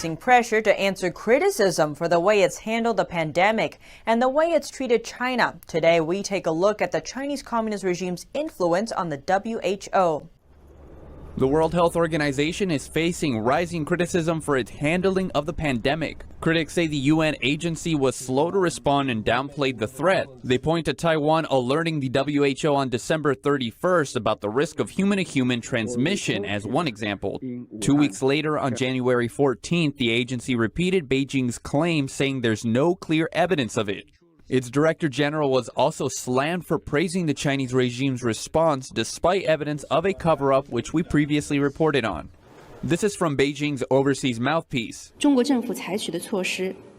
facing pressure to answer criticism for the way it's handled the pandemic and the way it's treated China. Today, we take a look at the Chinese Communist regime's influence on the WHO. The World Health Organization is facing rising criticism for its handling of the pandemic. Critics say the UN agency was slow to respond and downplayed the threat. They point to Taiwan alerting the WHO on December 31st about the risk of human-to-human transmission as one example. 2 weeks later, on January 14th, the agency repeated Beijing's claim, saying there's no clear evidence of it. Its director general was also slammed for praising the Chinese regime's response despite evidence of a cover-up, which we previously reported on. This is from Beijing's overseas mouthpiece.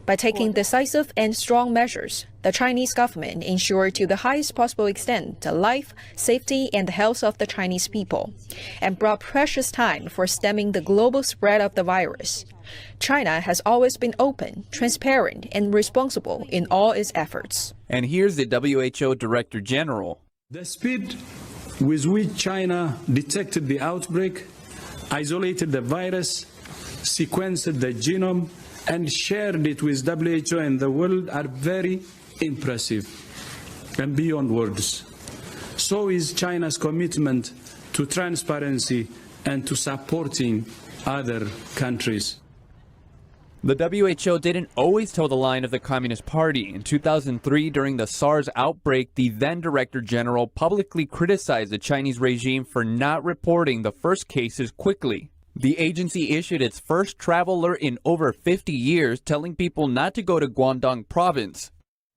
By taking decisive and strong measures, the Chinese government ensured to the highest possible extent the life, safety, and health of the Chinese people, and brought precious time for stemming the global spread of the virus. China has always been open, transparent, and responsible in all its efforts. And here's the WHO Director General. The speed with which China detected the outbreak, isolated the virus, sequenced the genome, and shared it with WHO and the world are very impressive and beyond words. So is China's commitment to transparency and to supporting other countries. The WHO didn't always toe the line of the Communist Party. In 2003, during the SARS outbreak, the then Director General publicly criticized the Chinese regime for not reporting the first cases quickly. The agency issued its first travel alert in over 50 years, telling people not to go to Guangdong province.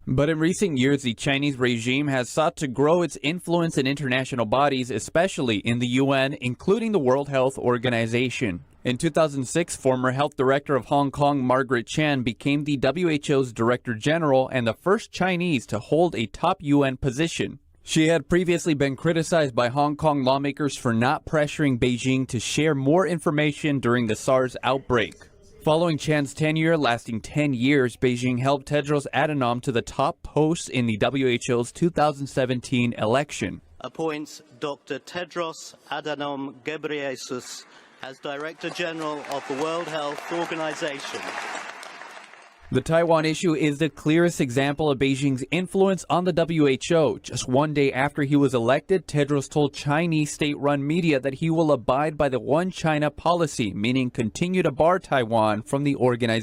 But in recent years, the Chinese regime has sought to grow its influence in international bodies, especially in the UN, including the World Health Organization. In 2006, former health director of Hong Kong, Margaret Chan, became the WHO's Director General and the first Chinese to hold a top UN position. She had previously been criticized by Hong Kong lawmakers for not pressuring Beijing to share more information during the SARS outbreak. Following Chan's tenure, lasting 10 years, Beijing helped Tedros Adhanom to the top post in the WHO's 2017 election. Appoints Dr. Tedros Adhanom Ghebreyesus as Director General of the World Health Organization. The Taiwan issue is the clearest example of Beijing's influence on the WHO. Just one day after he was elected, Tedros told Chinese state-run media that he will abide by the One China policy, meaning continue to bar Taiwan from the organization.